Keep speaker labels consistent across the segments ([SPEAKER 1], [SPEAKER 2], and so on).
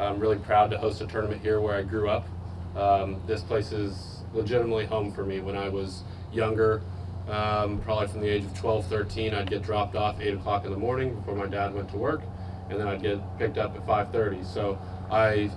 [SPEAKER 1] I'm really proud to host a tournament here where I grew up. This place is legitimately home for me. When I was younger, probably from the age of 12, 13, I'd get dropped off 8 o'clock in the morning before my dad went to work, and then I'd get picked up at 5:30. So I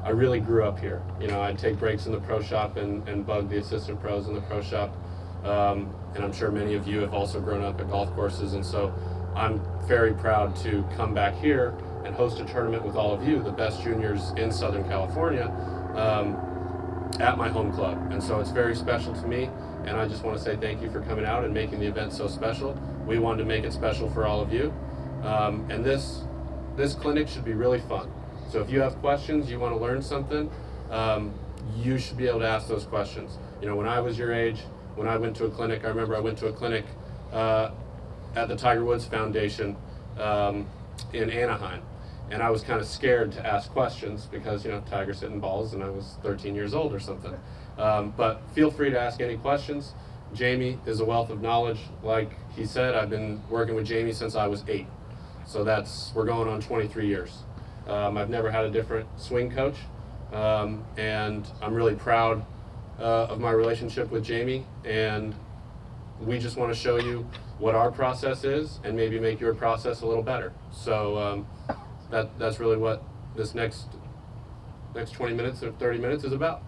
[SPEAKER 1] really grew up here. You know, I'd take breaks in the pro shop and bug the assistant pros in the pro shop. And I'm sure many of you have also grown up at golf courses, and so I'm very proud to come back here and host a tournament with all of you, the best juniors in Southern California, at my home club. And so it's very special to me, and I just want to say thank you for coming out and making the event so special. We wanted to make it special for all of you. And this clinic should be really fun. So if you have questions, you want to learn something, you should be able to ask those questions. You know, when I was your age, when I went to a clinic, I remember I went to a clinic at the Tiger Woods Foundation in Anaheim. And I was kind of scared to ask questions because, you know, Tiger's hitting balls and I was 13 years old or something. But feel free to ask any questions. Jamie is a wealth of knowledge. Like he said, I've been working with Jamie since I was 8. So we're going on 23 years. I've never had a different swing coach. And I'm really proud of my relationship with Jamie. And we just want to show you what our process is and maybe make your process a little better. So that's really what this next 20 minutes or 30 minutes is about.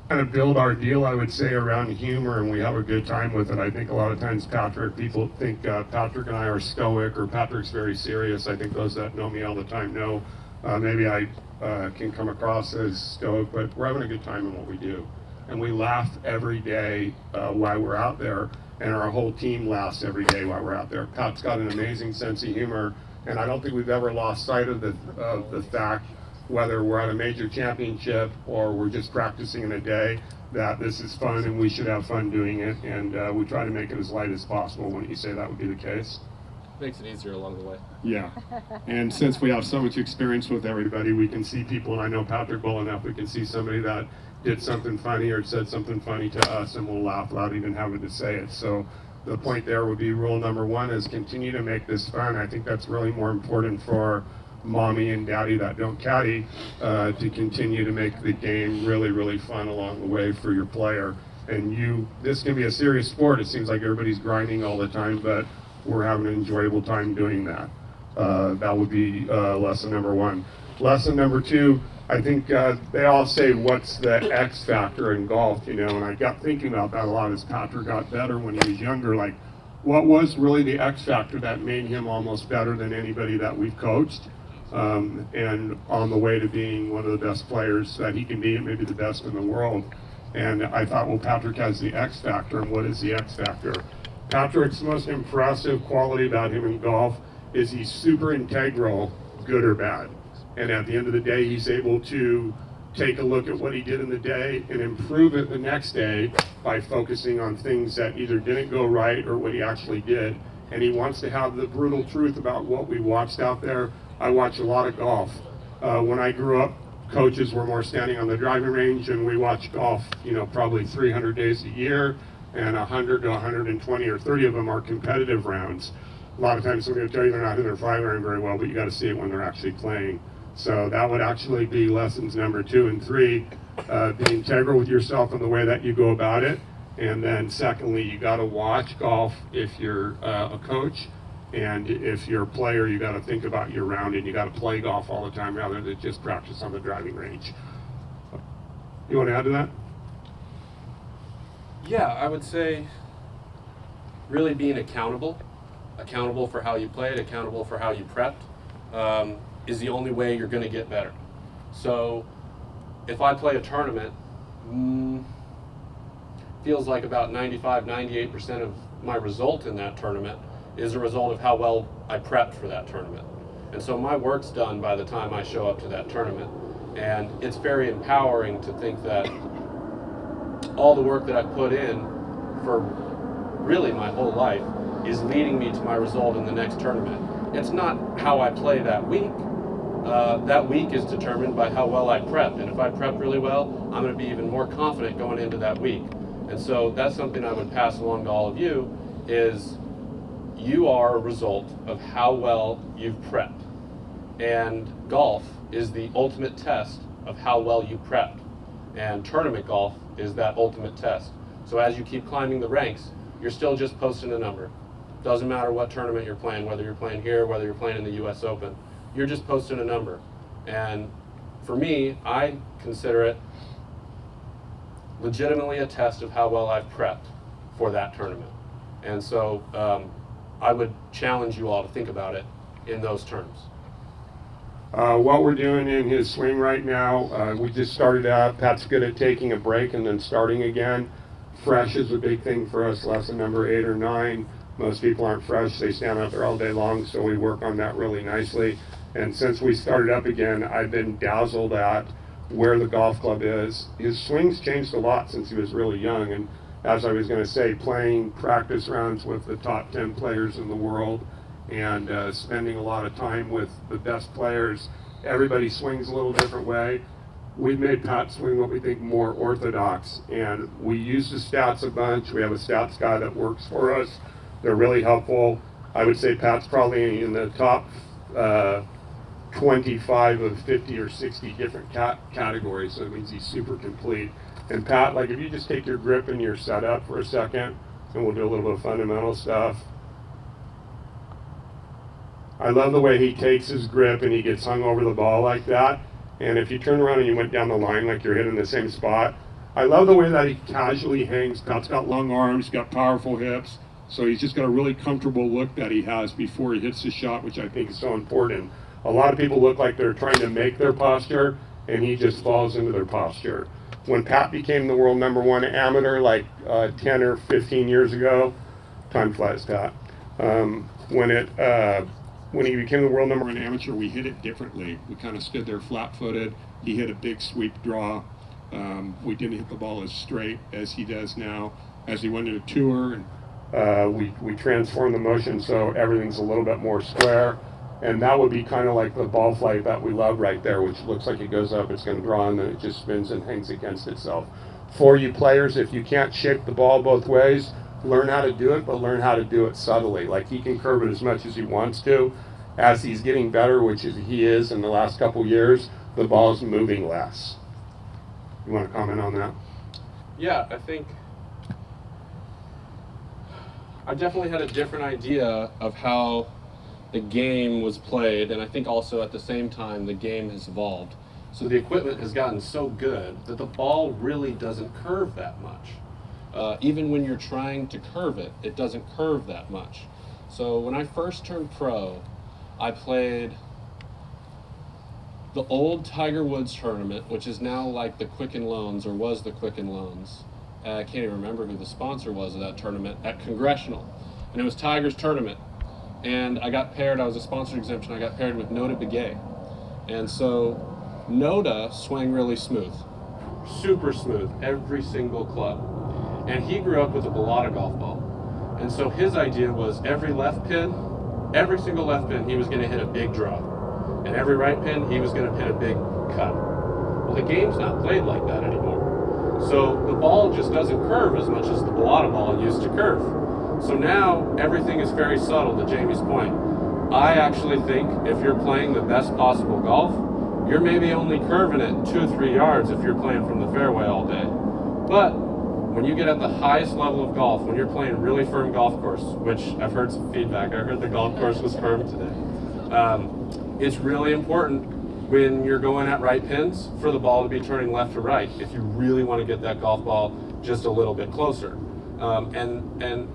[SPEAKER 2] Kind of build our deal, I would say, around humor, and we have a good time with it. I think a lot of times people think Patrick and I are stoic, or Patrick's very serious. I think those that know me all the time know maybe I can come across as stoic, but we're having a good time in what we do. And we laugh every day while we're out there, and our whole team laughs every day while we're out there. Pat's got an amazing sense of humor, and I don't think we've ever lost sight of the fact, whether we're at a major championship or we're just practicing in a day, that this is fun and we should have fun doing it, and we try to make it as light as possible. Wouldn't you say that would be the case?
[SPEAKER 1] Makes it easier along the way.
[SPEAKER 2] Yeah, and since we have so much experience with everybody, we can see people, and I know Patrick well enough, we can see somebody that did something funny or said something funny to us and we'll laugh without even having to say it. So the point there would be rule number 1 is continue to make this fun. I think that's really more important for mommy and daddy that don't caddy, to continue to make the game really, really fun along the way for your player. And this can be a serious sport. It seems like everybody's grinding all the time, but we're having an enjoyable time doing that. That would be lesson number 1. Lesson number 2, I think they all say, what's the X factor in golf, you know, and I got thinking about that a lot as Patrick got better when he was younger. Like, what was really the X factor that made him almost better than anybody that we've coached? And on the way to being one of the best players that he can be, and maybe the best in the world. And I thought, well, Patrick has the X factor, and what is the X factor? Patrick's most impressive quality about him in golf is he's super integral, good or bad. And at the end of the day, he's able to take a look at what he did in the day and improve it the next day by focusing on things that either didn't go right or what he actually did. And he wants to have the brutal truth about what we watched out there. I watch a lot of golf. When I grew up, coaches were more standing on the driving range, and we watched golf, you know, probably 300 days a year, and 100 to 120 or 30 of them are competitive rounds. A lot of times somebody will tell you they're not hitting their 5-iron very well, but you got to see it when they're actually playing. So that would actually be lessons number 2 and 3. Be integral with yourself in the way that you go about it. And then secondly, you got to watch golf if you're a coach. And if you're a player, you got to think about your round, and you got to play golf all the time rather than just practice on the driving range. You want to add to that?
[SPEAKER 1] Yeah, I would say really being accountable for how you played, accountable for how you prepped, is the only way you're going to get better. So if I play a tournament, feels like about 95-98% of my result in that tournament is a result of how well I prepped for that tournament. And so my work's done by the time I show up to that tournament. And it's very empowering to think that all the work that I've put in for really my whole life is leading me to my result in the next tournament. It's not how I play that week. That week is determined by how well I prepped. And if I prep really well, I'm going to be even more confident going into that week. And so that's something I would pass along to all of you, is you are a result of how well you've prepped. And golf is the ultimate test of how well you prepped. And tournament golf is that ultimate test. So as you keep climbing the ranks, you're still just posting a number. Doesn't matter what tournament you're playing, whether you're playing here, whether you're playing in the US Open, you're just posting a number. And for me, I consider it legitimately a test of how well I've prepped for that tournament. And so I would challenge you all to think about it in those terms.
[SPEAKER 2] What we're doing in his swing right now, we just started out. Pat's good at taking a break and then starting again. Fresh is a big thing for us, lesson number 8 or 9. Most people aren't fresh, they stand out there all day long, so we work on that really nicely. And since we started up again, I've been dazzled at where the golf club is. His swing's changed a lot since he was really young, and as I was going to say, playing practice rounds with the top 10 players in the world and spending a lot of time with the best players. Everybody swings a little different way. We've made Pat swing what we think more orthodox, and we use the stats a bunch. We have a stats guy that works for us. They're really helpful. I would say Pat's probably in the top 25 of 50 or 60 different categories, so it means he's super complete. And Pat, like if you just take your grip and your setup for a second, and we'll do a little bit of fundamental stuff. I love the way he takes his grip and he gets hung over the ball like that. And if you turn around and you went down the line like you're hitting the same spot, I love the way that he casually hangs. Pat's got long arms, he's got powerful hips, so he's just got a really comfortable look that he has before he hits the shot, which I think is so important. A lot of people look like they're trying to make their posture, and he just falls into their posture. When Pat became the world #1 amateur like 10 or 15 years ago, time flies, Pat. When he became the world #1 amateur, we hit it differently. We kind of stood there flat-footed. He hit a big sweep draw. We didn't hit the ball as straight as he does now. As he went into tour, and we transformed the motion so everything's a little bit more square. And that would be kind of like the ball flight that we love right there, which looks like it goes up, it's going to draw, and then it just spins and hangs against itself. For you players, if you can't shape the ball both ways, learn how to do it, but learn how to do it subtly. Like he can curve it as much as he wants to. As he's getting better, which he is in the last couple years, the ball's moving less. You want to comment on that?
[SPEAKER 1] Yeah, I think I definitely had a different idea of how the game was played, and I think also at the same time the game has evolved. So the equipment has gotten so good that the ball really doesn't curve that much. Even when you're trying to curve it, it doesn't curve that much. So when I first turned pro, I played the old Tiger Woods tournament, which is now like the Quicken Loans, or was the Quicken Loans. I can't even remember who the sponsor was of that tournament, at Congressional. And it was Tiger's tournament. And I got paired, I was a sponsored exemption, I got paired with Noda Begay. And so Noda swung really smooth, super smooth, every single club. And he grew up with a Bellata golf ball. And so his idea was every left pin, every single left pin, he was going to hit a big draw. And every right pin, he was going to hit a big cut. Well, the game's not played like that anymore. So the ball just doesn't curve as much as the Bellata ball used to curve. So now everything is very subtle, to Jamie's point. I actually think if you're playing the best possible golf, you're maybe only curving it 2 or 3 yards if you're playing from the fairway all day. But when you get at the highest level of golf, when you're playing really firm golf course, which I've heard some feedback, I heard the golf course was firm today. It's really important when you're going at right pins for the ball to be turning left to right if you really want to get that golf ball just a little bit closer. And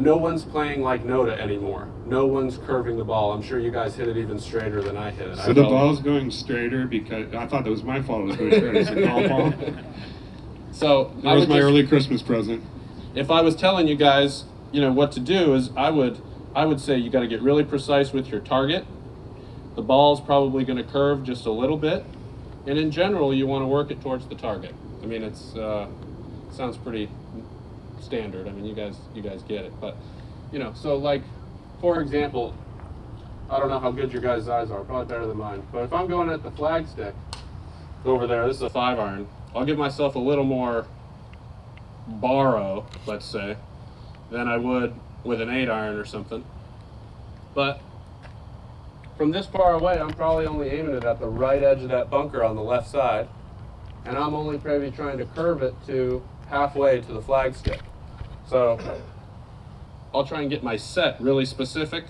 [SPEAKER 1] no one's playing like Noda anymore. No one's curving the ball. I'm sure you guys hit it even straighter than I hit it.
[SPEAKER 2] So the ball's going straighter because I thought that was my fault. It was going straighter. It's a golf ball.
[SPEAKER 1] So
[SPEAKER 2] that was my early Christmas present.
[SPEAKER 1] If I was telling you guys, what to do, is I would say you got to get really precise with your target. The ball's probably going to curve just a little bit, and in general, you want to work it towards the target. I mean, it sounds pretty standard. I mean, you guys get it, but so like, for example, I don't know how good your guys' eyes are, probably better than mine, but if I'm going at the flagstick over there, this is a 5-iron, I'll give myself a little more borrow, let's say, than I would with an 8-iron or something. But from this far away, I'm probably only aiming it at the right edge of that bunker on the left side, and I'm only maybe trying to curve it to halfway to the flagstick. So I'll try and get my set really specific,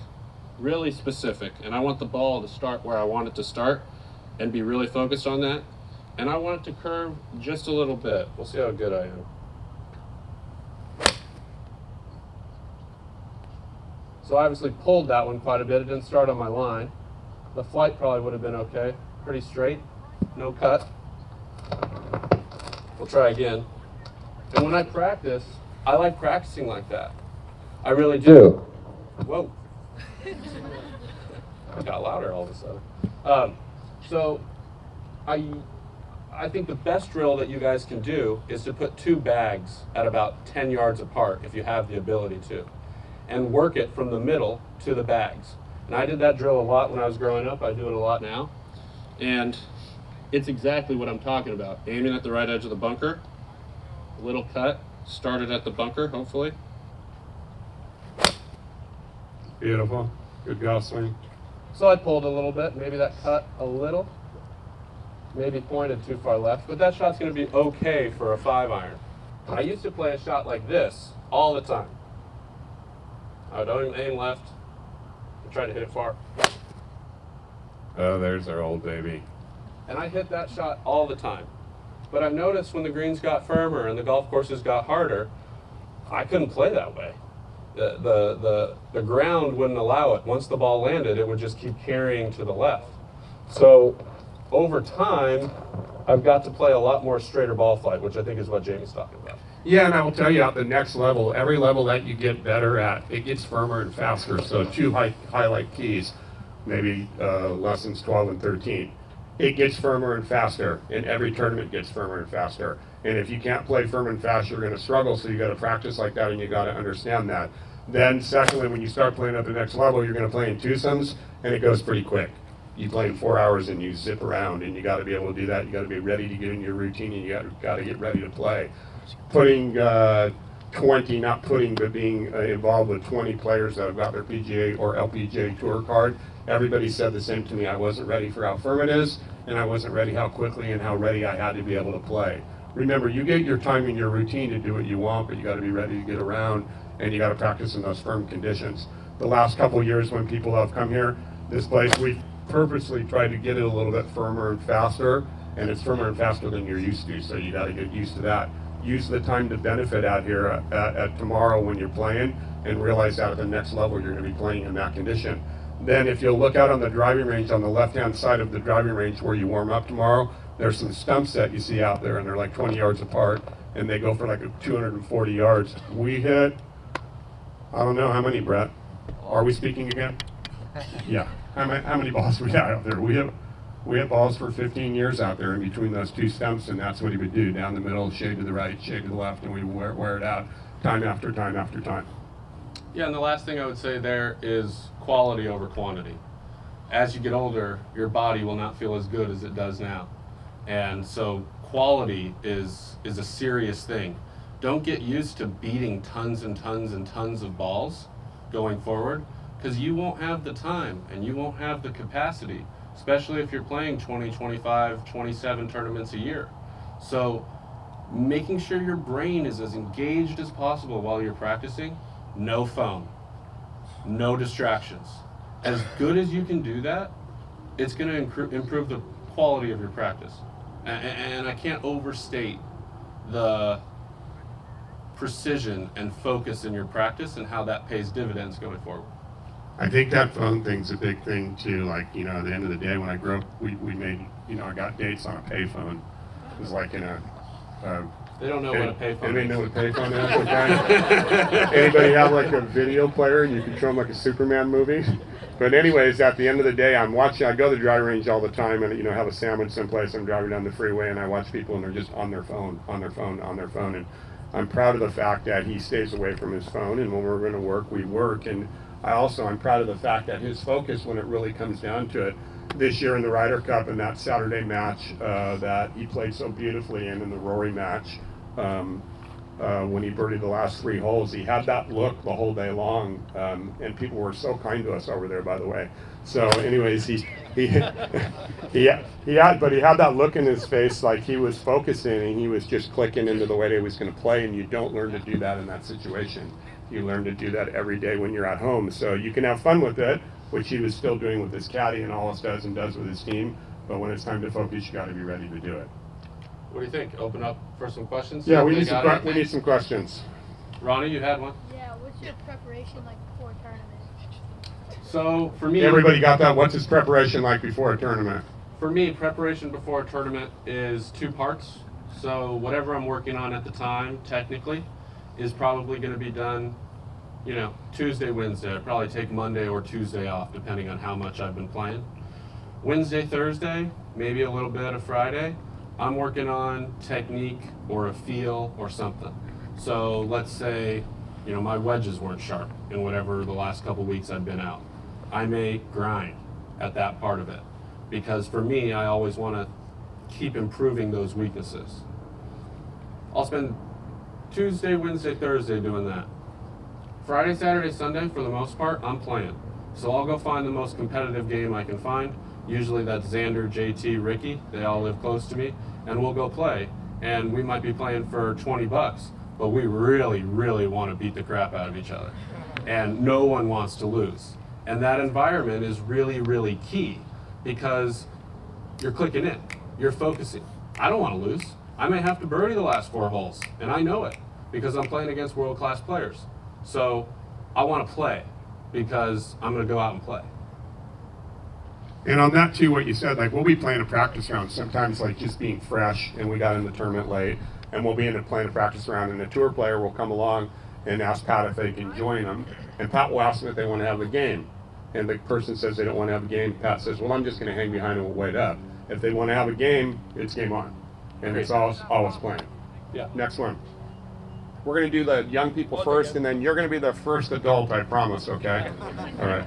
[SPEAKER 1] and I want the ball to start where I want it to start and be really focused on that. And I want it to curve just a little bit. We'll see how good I am. So I obviously pulled that one quite a bit. It didn't start on my line. The flight probably would have been okay. Pretty straight, no cut. We'll try again. And when I practice, I like practicing like that. I really do. Whoa. It got louder all of a sudden. So I think the best drill that you guys can do is to put two bags at about 10 yards apart if you have the ability to, and work it from the middle to the bags. And I did that drill a lot when I was growing up. I do it a lot now. And it's exactly what I'm talking about. Aiming at the right edge of the bunker, a little cut, started at the bunker, hopefully.
[SPEAKER 2] Beautiful. Good golf swing.
[SPEAKER 1] So I pulled a little bit, maybe that cut a little, maybe pointed too far left, but that shot's gonna be okay for a 5-iron. I used to play a shot like this all the time. I don't even aim left, I try to hit it far.
[SPEAKER 2] Oh, there's our old baby.
[SPEAKER 1] And I hit that shot all the time. But I noticed when the greens got firmer and the golf courses got harder, I couldn't play that way. The ground wouldn't allow it. Once the ball landed, it would just keep carrying to the left. So over time, I've got to play a lot more straighter ball flight, which I think is what Jamie's talking about.
[SPEAKER 2] Yeah, and I will tell you, at the next level, every level that you get better at, it gets firmer and faster. So 2 highlight keys, maybe lessons 12 and 13. It gets firmer and faster, and every tournament gets firmer and faster. And if you can't play firm and fast, you're going to struggle, so you got to practice like that, and you got to understand that. Then secondly, when you start playing at the next level, you're going to play in twosomes, and it goes pretty quick. You play in 4 hours and you zip around, and you got to be able to do that. You got to be ready to get in your routine, and you got to get ready to play. Putting 20, not putting, but being involved with 20 players that have got their PGA or LPGA Tour card, everybody said the same to me. I wasn't ready for how firm it is, and I wasn't ready how quickly and how ready I had to be able to play. Remember, you get your time and your routine to do what you want, but you got to be ready to get around, and you got to practice in those firm conditions. The last couple of years when people have come here, this place, we've purposely tried to get it a little bit firmer and faster, and it's firmer and faster than you're used to, so you got to get used to that. Use the time to benefit out here at tomorrow when you're playing, and realize that at the next level you're going to be playing in that condition. Then if you'll look out on the driving range, on the left-hand side of the driving range where you warm up tomorrow, there's some stumps that you see out there, and they're like 20 yards apart, and they go for like 240 yards. We hit, I don't know how many, Brett. Are we speaking again? Yeah. How many balls we got out there? We hit balls for 15 years out there in between those two stumps, and that's what he would do, down the middle, shade to the right, shade to the left, and we wear it out time after time after time.
[SPEAKER 1] Yeah, and the last thing I would say there is quality over quantity. As you get older, your body will not feel as good as it does now. And so quality is a serious thing. Don't get used to beating tons and tons and tons of balls going forward, because you won't have the time and you won't have the capacity, especially if you're playing 20, 25, 27 tournaments a year. So making sure your brain is as engaged as possible while you're practicing, no phone, no distractions. As good as you can do that, it's going to improve the quality of your practice. And I can't overstate the precision and focus in your practice and how that pays dividends going forward.
[SPEAKER 2] I think that phone thing's a big thing too. Like, you know, at the end of the day, when I grew up, we made, you know, I got dates on a payphone. It was like in a
[SPEAKER 1] They don't know what a payphone is.
[SPEAKER 2] Anybody know what a payphone is? Okay. Anybody have like a video player and you can show them like a Superman movie? But anyways, at the end of the day, I go to the driving range all the time, and, you know, have a sandwich someplace. I'm driving down the freeway and I watch people and they're just on their phone. And I'm proud of the fact that he stays away from his phone, and when we're going to work, we work. And I'm proud of the fact that his focus, when it really comes down to it, this year in the Ryder Cup and that Saturday match that he played so beautifully in the Rory match, when he birdied the last 3 holes. He had that look the whole day long, and people were so kind to us over there, by the way. So, anyways, he had that look in his face, like he was focusing and he was just clicking into the way that he was going to play. And you don't learn to do that in that situation. You learn to do that every day when you're at home. So you can have fun with it, which he was still doing with his caddy and all does with his team. But when it's time to focus, you got to be ready to do it.
[SPEAKER 1] What do you think? Open up for some questions?
[SPEAKER 2] Yeah, we need some questions.
[SPEAKER 1] Ronnie, you had one?
[SPEAKER 3] Yeah, what's your preparation like before a tournament?
[SPEAKER 1] So for me,
[SPEAKER 2] everybody got that? What's his preparation like before a tournament?
[SPEAKER 1] For me, preparation before a tournament is 2 parts. So whatever I'm working on at the time, technically, is probably going to be done, you know, Tuesday, Wednesday. I'd probably take Monday or Tuesday off, depending on how much I've been playing. Wednesday, Thursday, maybe a little bit of Friday, I'm working on technique or a feel or something. So let's say, you know, my wedges weren't sharp in whatever the last couple weeks I've been out. I may grind at that part of it, because for me, I always want to keep improving those weaknesses. I'll spend Tuesday, Wednesday, Thursday doing that. Friday, Saturday, Sunday, for the most part, I'm playing. So I'll go find the most competitive game I can find. Usually that's Xander, JT, Ricky. They all live close to me, and we'll go play. And we might be playing for $20, but we really, really want to beat the crap out of each other. And no one wants to lose. And that environment is really, really key, because you're clicking in, you're focusing. I don't want to lose. I may have to birdie the last 4 holes, and I know it because I'm playing against world-class players. So I want to play because I'm going to go out and play.
[SPEAKER 2] And on that too, what you said, like we'll be playing a practice round sometimes, like just being fresh, and we got in the tournament late, and we'll be in playing a practice round, and a tour player will come along and ask Pat if they can join them, and Pat will ask them if they want to have a game. And the person says they don't want to have a game. Pat says, well, I'm just going to hang behind and we'll wait up. If they want to have a game, it's game on. And it's always playing.
[SPEAKER 1] Yeah.
[SPEAKER 2] Next one. We're going to do the young people first, and then you're going to be the first adult, I promise, okay? All right.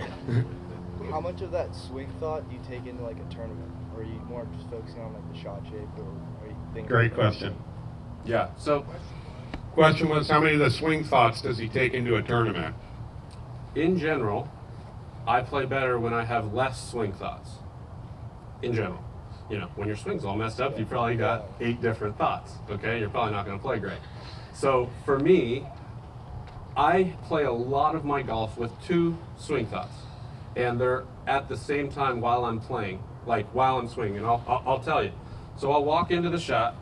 [SPEAKER 4] How much of that swing thought do you take into like a tournament? Or are you more just focusing on like the shot shape, or are you thinking?
[SPEAKER 2] Great question.
[SPEAKER 1] Yeah, so
[SPEAKER 2] Question was, how many of the swing thoughts does he take into a tournament?
[SPEAKER 1] in general, I play better when I have less swing thoughts. In general. You know, when your swing's all messed up, you probably got 8 different thoughts, okay? You're probably not going to play great. So for me, I play a lot of my golf with 2 swing thoughts. And they're at the same time while I'm playing, like while I'm swinging. And I'll tell you. So I'll walk into the shot.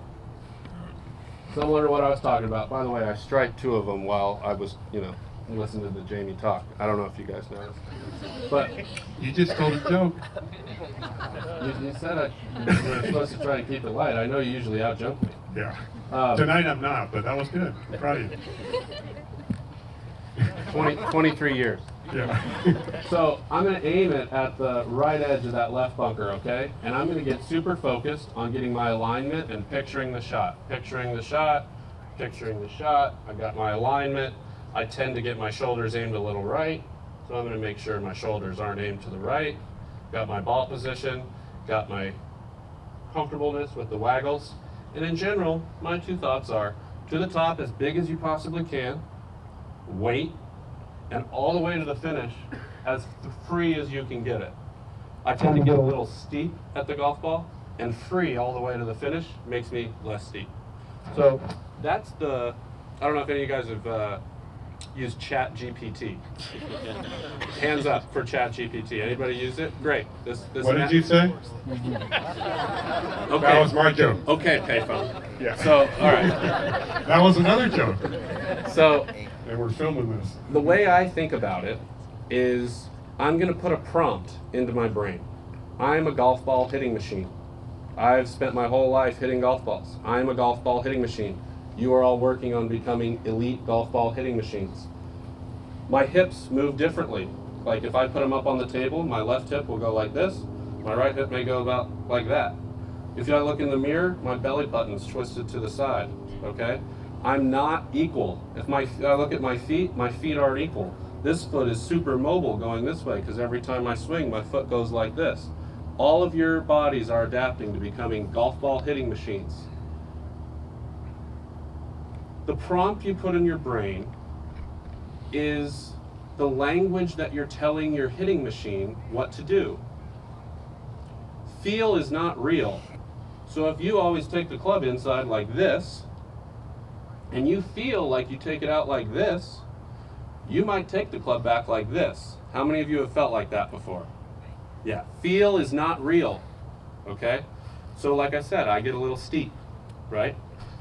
[SPEAKER 1] Similar to what I was talking about. By the way, I striked 2 of them while I was, you know, listening to the Jamie talk. I don't know if you guys noticed. But
[SPEAKER 2] You just told a joke.
[SPEAKER 1] you said you were supposed to try and keep it light. I know you usually out-jump me.
[SPEAKER 2] Yeah. Tonight I'm not, but that was good. I'm proud of you.
[SPEAKER 1] 23 years.
[SPEAKER 2] Yeah.
[SPEAKER 1] So I'm going to aim it at the right edge of that left bunker, okay? And I'm going to get super focused on getting my alignment and picturing the shot. Picturing the shot, picturing the shot. I got my alignment. I tend to get my shoulders aimed a little right, so I'm going to make sure my shoulders aren't aimed to the right. Got my ball position, got my comfortableness with the waggles. And in general, my 2 thoughts are, to the top as big as you possibly can, wait, and all the way to the finish as free as you can get it. I tend to get a little steep at the golf ball, and free all the way to the finish makes me less steep. So that's the, I don't know if any of you guys have used Chat GPT. Hands up for Chat GPT. Anybody use it? Great. This
[SPEAKER 2] What did you say?
[SPEAKER 1] Okay.
[SPEAKER 2] That was my joke.
[SPEAKER 1] Okay, payphone.
[SPEAKER 2] Yeah.
[SPEAKER 1] So, all right.
[SPEAKER 2] That was another joke.
[SPEAKER 1] So,
[SPEAKER 2] And we're filming this.
[SPEAKER 1] the way I think about it is I'm going to put a prompt into my brain. I'm a golf ball hitting machine. I've spent my whole life hitting golf balls. I'm a golf ball hitting machine. You are all working on becoming elite golf ball hitting machines. My hips move differently. Like if I put them up on the table, my left hip will go like this. My right hip may go about like that. If I look in the mirror, my belly button's twisted to the side, okay? I'm not equal. If I look at my feet aren't equal. This foot is super mobile going this way because every time I swing, my foot goes like this. All of your bodies are adapting to becoming golf ball hitting machines. The prompt you put in your brain is the language that you're telling your hitting machine what to do. Feel is not real. So if you always take the club inside like this, and you feel like you take it out like this, you might take the club back like this. How many of you have felt like that before? Yeah, feel is not real, okay? So like I said, I get a little steep, right?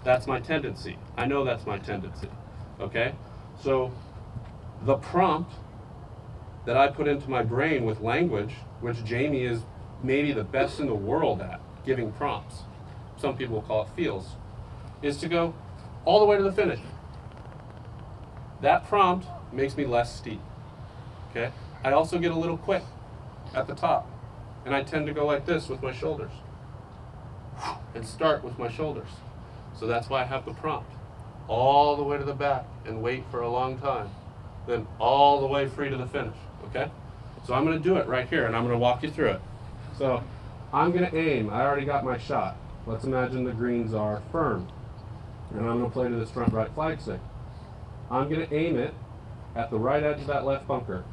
[SPEAKER 1] That's my tendency. I know that's my tendency, okay? So the prompt that I put into my brain with language, which Jamie is maybe the best in the world at giving prompts, some people will call it feels, is to go all the way to the finish. That prompt makes me less steep, okay? I also get a little quick at the top, and I tend to go like this with my shoulders and start with my shoulders. So that's why I have the prompt all the way to the back and wait for a long time, then all the way free to the finish, okay? So I'm gonna do it right here, and I'm gonna walk you through it. So I'm gonna aim. I already got my shot. Let's imagine the greens are firm, and I'm gonna play to this front right flag stick. I'm gonna aim it at the right edge of that left bunker.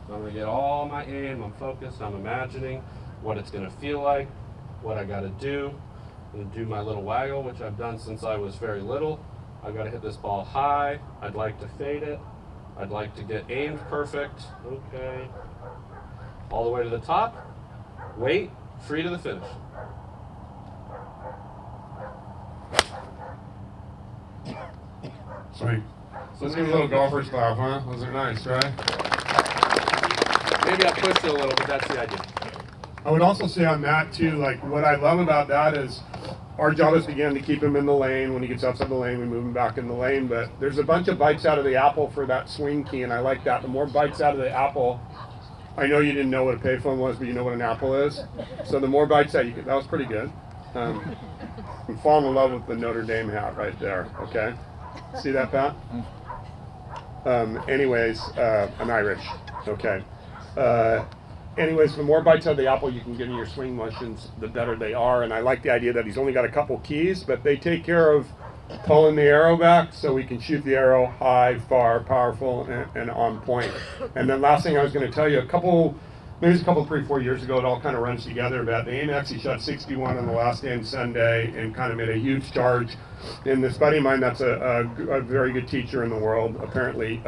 [SPEAKER 1] So I'm gonna get all my aim, I'm focused, I'm imagining what it's gonna feel like, what I gotta do. I'm gonna do my little waggle, which I've done since I was very little. I've gotta hit this ball high. I'd like to fade it. I'd like to get aimed perfect. Okay. All the way to the top. Wait, free to the finish.
[SPEAKER 2] Sweet. So let's give a little golfer's clap, huh? Those are nice, right?
[SPEAKER 1] Maybe I pushed it a little, but that's the idea.
[SPEAKER 2] I would also say on that too, like what I love about that is our job is again to keep him in the lane. When he gets outside the lane, we move him back in the lane. But there's a bunch of bites out of the apple for that swing key, and I like that. The more bites out of the apple, I know you didn't know what a payphone was, but you know what an apple is. So the more bites that you get, that was pretty good. I'm falling in love with the Notre Dame hat right there. Okay, see that, Pat? Anyways, I'm Irish. Okay. Anyways, the more bites out of the apple you can get in your swing motions, the better they are. And I like the idea that he's only got a couple keys, but they take care of pulling the arrow back so we can shoot the arrow high, far, powerful, and on point. And then last thing I was going to tell you, maybe it's a couple, 3-4 years ago, it all kind of runs together. But the aim actually shot 61 on the last day on Sunday and kind of made a huge charge. And this buddy of mine that's a very good teacher in the world, apparently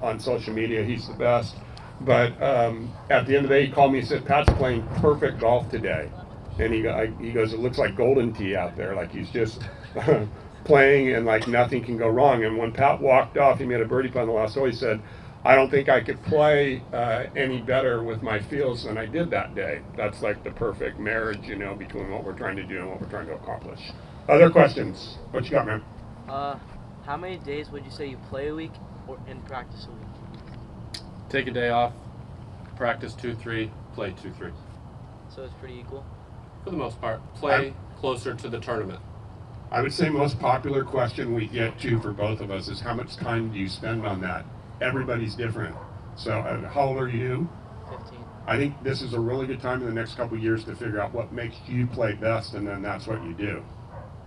[SPEAKER 2] on social media, he's the best. But at the end of the day, he called me and said, Pat's playing perfect golf today. And he goes, it looks like golden tee out there. Like he's just playing and like nothing can go wrong. And when Pat walked off, he made a birdie putt on the last hole. He said, I don't think I could play any better with my feels than I did that day. That's like the perfect marriage, between what we're trying to do and what we're trying to accomplish. Other questions? What you got, man?
[SPEAKER 5] How many days would you say you play a week or in practice a week?
[SPEAKER 1] Take a day off, practice 2-3, play 2-3.
[SPEAKER 5] So it's pretty equal?
[SPEAKER 1] For the most part, play closer to the tournament.
[SPEAKER 2] I would say most popular question we get to for both of us is how much time do you spend on that? Everybody's different. So how old are you?
[SPEAKER 5] 15.
[SPEAKER 2] I think this is a really good time in the next couple of years to figure out what makes you play best, and then that's what you do.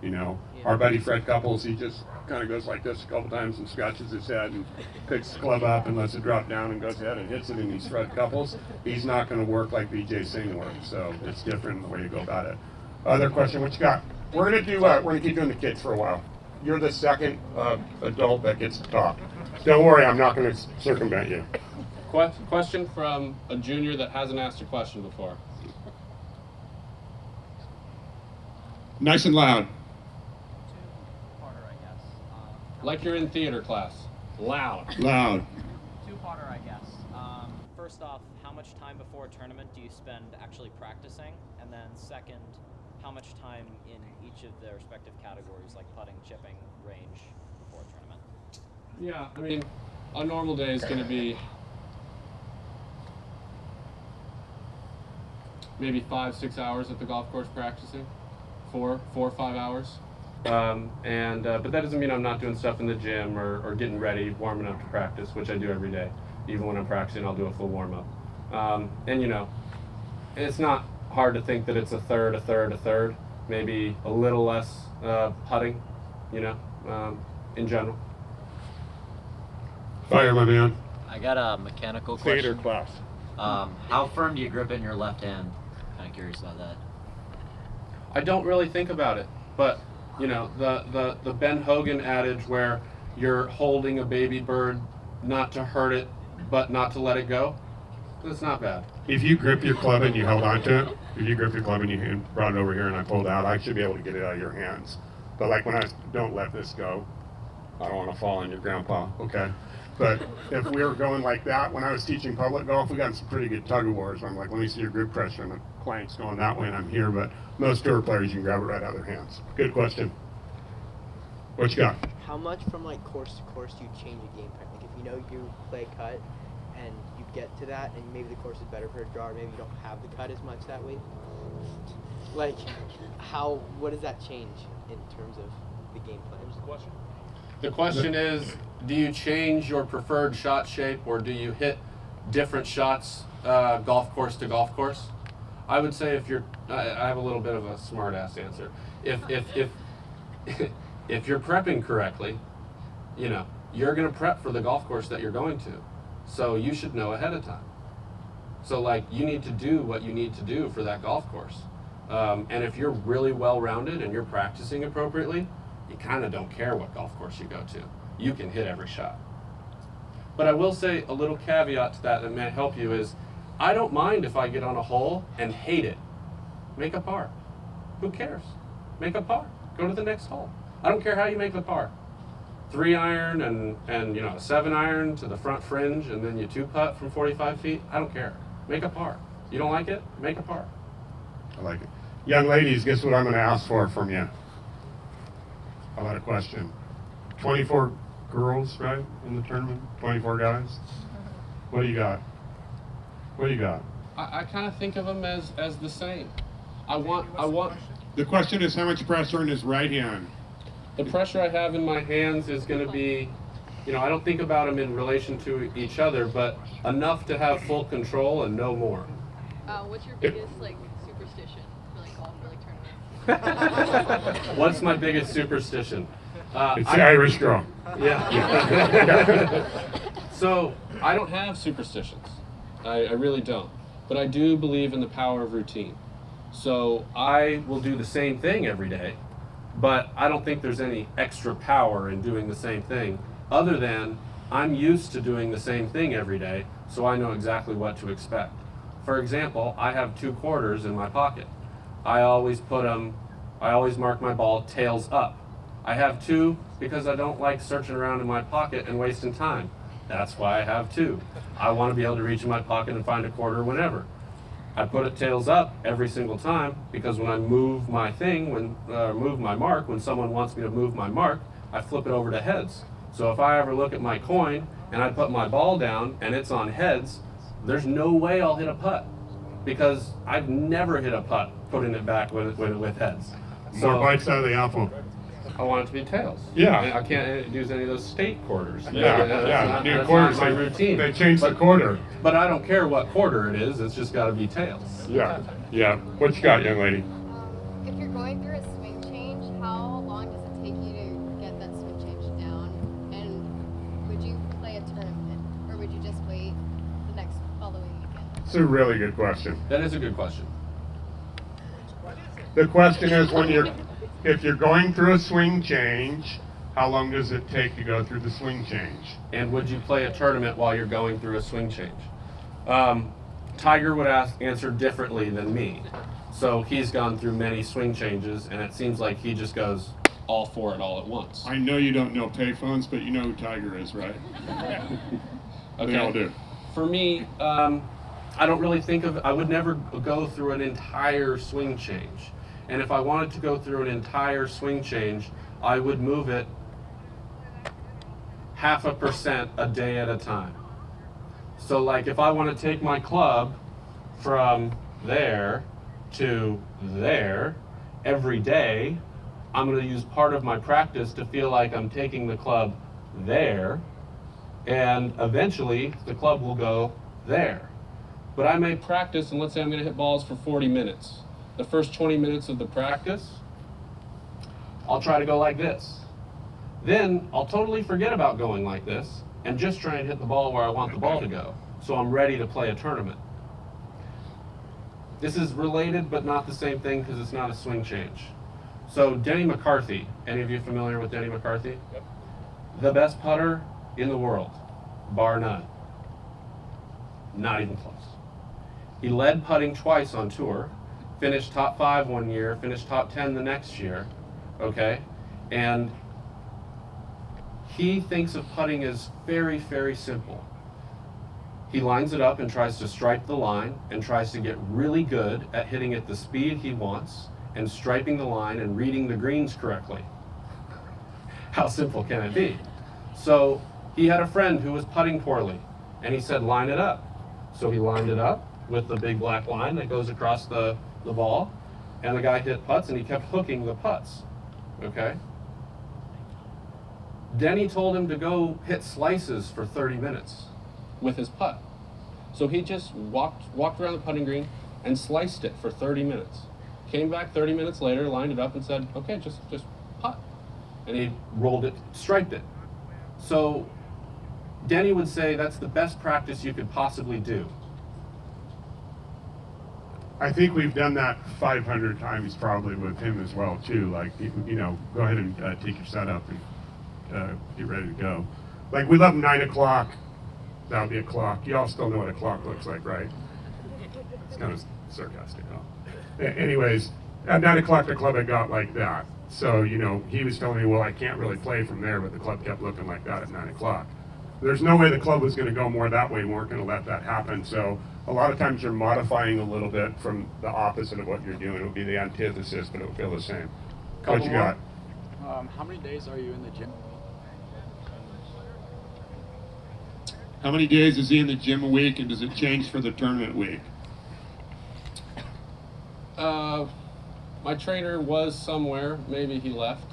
[SPEAKER 5] Yeah.
[SPEAKER 2] Our buddy Fred Couples, he just kind of goes like this a couple times and scratches his head and picks the club up and lets it drop down and goes ahead and hits it, and he's Fred Couples. He's not going to work like BJ Singh works, so it's different in the way you go about it. Other question, what you got? We're going to keep doing the kids for a while. You're the second adult that gets to talk. Don't worry, I'm not going to circumvent you.
[SPEAKER 1] Question from a junior that hasn't asked a question before.
[SPEAKER 2] Nice and loud.
[SPEAKER 6] Two-parter, I guess.
[SPEAKER 1] Like you're in theater class. Loud.
[SPEAKER 2] Loud.
[SPEAKER 6] Two-parter, I guess. First off, how much time before a tournament do you spend actually practicing? And then second, how much time in each of the respective categories, like putting, chipping, range, before a tournament?
[SPEAKER 1] Yeah, I mean, a normal day is going to be maybe 5-6 hours at the golf course practicing, 4 or 5 hours. But that doesn't mean I'm not doing stuff in the gym or getting ready, warming up to practice, which I do every day. Even when I'm practicing, I'll do a full warm up. It's not hard to think that it's a third, maybe a little less putting, in general.
[SPEAKER 2] Fire, my man.
[SPEAKER 7] I got a mechanical
[SPEAKER 2] Theater
[SPEAKER 7] question.
[SPEAKER 2] class.
[SPEAKER 7] How firm do you grip it in your left hand? Kind of curious about that.
[SPEAKER 1] I don't really think about it, but you know, the Ben Hogan adage where you're holding a baby bird not to hurt it, but not to let it go, that's not bad.
[SPEAKER 2] If you grip your club and you held onto it, if you grip your club and you brought it over here and I pulled out, I should be able to get it out of your hands. But like when I don't let this go, I don't want to fall on your grandpa, okay? But if we were going like that, when I was teaching public golf, we got some pretty good tug of wars. I'm like, let me see your grip pressure, and the clank's going that way and I'm here, but most tour players, you can grab it right out of their hands. Good question. What you got?
[SPEAKER 8] How much from like course to course do you change a game plan? Like if you know you play cut and you get to that and maybe the course is better for a draw, or maybe you don't have the cut as much that week. Like what does that change in terms of the game plan? What's the question?
[SPEAKER 1] The question is, do you change your preferred shot shape, or do you hit different shots golf course to golf course? I would say if you're, I have a little bit of a smart ass answer. If you're prepping correctly, you know, you're going to prep for the golf course that you're going to. So you should know ahead of time. So like you need to do what you need to do for that golf course. And if you're really well-rounded and you're practicing appropriately, you kind of don't care what golf course you go to. You can hit every shot. But I will say a little caveat to that may help you is, I don't mind if I get on a hole and hate it. Make a par. Who cares? Make a par. Go to the next hole. I don't care how you make the par. 3-iron and you know, a 7-iron to the front fringe and then you 2-putt from 45 feet. I don't care. Make a par. You don't like it? Make a par.
[SPEAKER 2] I like it. Young ladies, guess what I'm going to ask for from you? How about a question? 24 girls, right, in the tournament? 24 guys? What do you got? What do you got?
[SPEAKER 1] I kind of think of them as the same. I want.
[SPEAKER 2] The question is how much pressure in his right hand?
[SPEAKER 1] The pressure I have in my hands is going to be, you know, I don't think about them in relation to each other, but enough to have full control and no more.
[SPEAKER 9] What's your biggest like superstition for like golf or like tournaments?
[SPEAKER 1] What's my biggest superstition?
[SPEAKER 2] It's the Irish girl.
[SPEAKER 1] Yeah. So I don't have superstitions. I really don't. But I do believe in the power of routine. So I will do the same thing every day, but I don't think there's any extra power in doing the same thing, other than I'm used to doing the same thing every day, so I know exactly what to expect. For example, I have 2 quarters in my pocket. I always mark my ball tails up. I have 2 because I don't like searching around in my pocket and wasting time. That's why I have 2. I want to be able to reach in my pocket and find a quarter whenever. I put it tails up every single time because when I move my thing, move my mark, when someone wants me to move my mark, I flip it over to heads. So if I ever look at my coin and I put my ball down and it's on heads, there's no way I'll hit a putt because I've never hit a putt putting it back with heads.
[SPEAKER 2] More bites out of the apple.
[SPEAKER 1] I want it to be tails.
[SPEAKER 2] Yeah.
[SPEAKER 1] I can't use any of those state quarters.
[SPEAKER 2] Yeah. New
[SPEAKER 1] That's
[SPEAKER 2] quarters,
[SPEAKER 1] not my routine.
[SPEAKER 2] They changed the quarter.
[SPEAKER 1] But I don't care what quarter it is. It's just got to be tails.
[SPEAKER 2] Yeah. What you got, young lady?
[SPEAKER 9] If you're going through a swing change, how long does it take you to get that swing change down? And would you play a tournament, or would you just wait the next following weekend?
[SPEAKER 2] It's a really good question.
[SPEAKER 1] That is a good question.
[SPEAKER 2] The question is if you're going through a swing change, how long does it take to go through the swing change?
[SPEAKER 1] And would you play a tournament while you're going through a swing change? Tiger would answer differently than me. So he's gone through many swing changes, and it seems like he just goes all for it all at once.
[SPEAKER 2] I know you don't know payphones, but you know who Tiger is, right?
[SPEAKER 1] Okay.
[SPEAKER 2] They all do.
[SPEAKER 1] For me, I don't really think of, I would never go through an entire swing change. And if I wanted to go through an entire swing change, I would move it 0.5% a day at a time. So like if I want to take my club from there to there every day, I'm going to use part of my practice to feel like I'm taking the club there, and eventually the club will go there. But I may practice, and let's say I'm going to hit balls for 40 minutes. The first 20 minutes of the practice, I'll try to go like this. Then I'll totally forget about going like this and just try and hit the ball where I want the ball to go. So I'm ready to play a tournament. This is related but not the same thing because it's not a swing change. So Denny McCarthy, any of you familiar with Denny McCarthy?
[SPEAKER 2] Yep.
[SPEAKER 1] The best putter in the world, bar none. Not even close. He led putting twice on tour, finished top 5 one year, finished top 10 the next year, okay? And he thinks of putting as very, very simple. He lines it up and tries to stripe the line and tries to get really good at hitting at the speed he wants and striping the line and reading the greens correctly. How simple can it be? So he had a friend who was putting poorly and he said, line it up. So he lined it up with the big black line that goes across the ball, and the guy hit putts and he kept hooking the putts, okay? Denny told him to go hit slices for 30 minutes with his putt. So he just walked around the putting green and sliced it for 30 minutes. Came back 30 minutes later, lined it up and said, okay, just putt. And he rolled it, striped it. So Denny would say that's the best practice you could possibly do.
[SPEAKER 2] I think we've done that 500 times probably with him as well too. Like, you know, go ahead and take your setup and get ready to go. Like, we love 9 o'clock. That'll be a clock. You all still know what a clock looks like, right? It's kind of sarcastic, huh? Anyways, at 9 o'clock the club had got like that. So, you know, he was telling me, well, I can't really play from there, but the club kept looking like that at 9 o'clock. There's no way the club was going to go more that way. We weren't going to let that happen. So a lot of times you're modifying a little bit from the opposite of what you're doing. It would be the antithesis, but it would feel the same. What you got?
[SPEAKER 10] How many days are you in the gym?
[SPEAKER 2] How many days is he in the gym a week, and does it change for the tournament week?
[SPEAKER 1] My trainer was somewhere, maybe he left,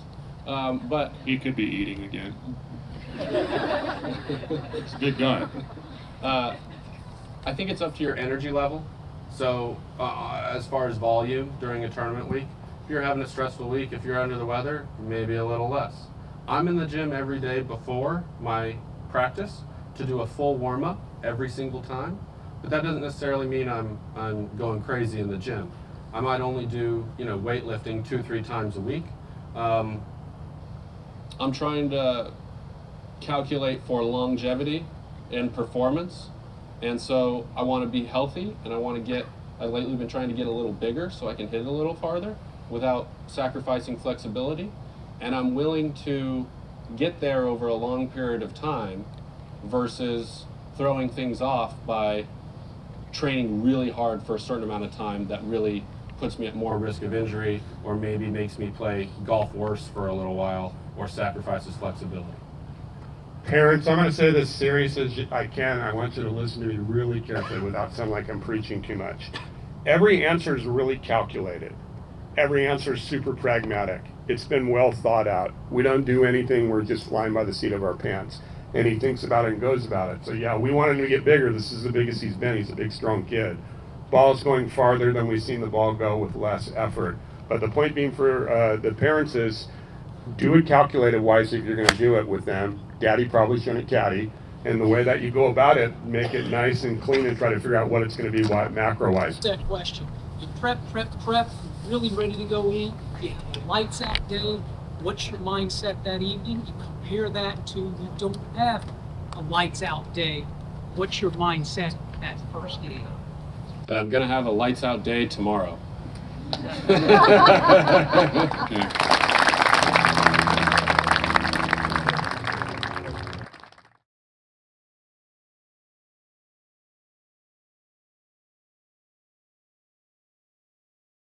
[SPEAKER 1] but
[SPEAKER 2] He could be eating again. He's a good guy.
[SPEAKER 1] I think it's up to your energy level. So as far as volume during a tournament week, if you're having a stressful week, if you're under the weather, maybe a little less. I'm in the gym every day before my practice to do a full warm-up every single time, but that doesn't necessarily mean I'm going crazy in the gym. I might only do, you know, weightlifting 2-3 times a week. I'm trying to calculate for longevity and performance, and so I want to be healthy, and I've lately been trying to get a little bigger so I can hit it a little farther without sacrificing flexibility, and I'm willing to get there over a long period of time versus throwing things off by training really hard for a certain amount of time that really puts me at more risk of injury, or maybe makes me play golf worse for a little while, or sacrifices flexibility.
[SPEAKER 2] Parents, I'm going to say this serious as I can. I want you to listen to me really carefully without sounding like I'm preaching too much. Every answer is really calculated. Every answer is super pragmatic. It's been well thought out. We don't do anything, we're just flying by the seat of our pants. And he thinks about it and goes about it. So yeah, we want him to get bigger. This is the biggest he's been. He's a big, strong kid. Ball's going farther than we've seen the ball go with less effort. But the point being for the parents is, do it calculated wisely if you're going to do it with them. Daddy probably shouldn't caddy. And the way that you go about it, make it nice and clean and try to figure out what it's going to be macro-wise.
[SPEAKER 11] That question. You prep, really ready to go in. You have a lights out day. What's your mindset that evening? You compare that to you don't have a lights out day. What's your mindset that first day?
[SPEAKER 1] I'm going to have a lights out day tomorrow.
[SPEAKER 2] Okay.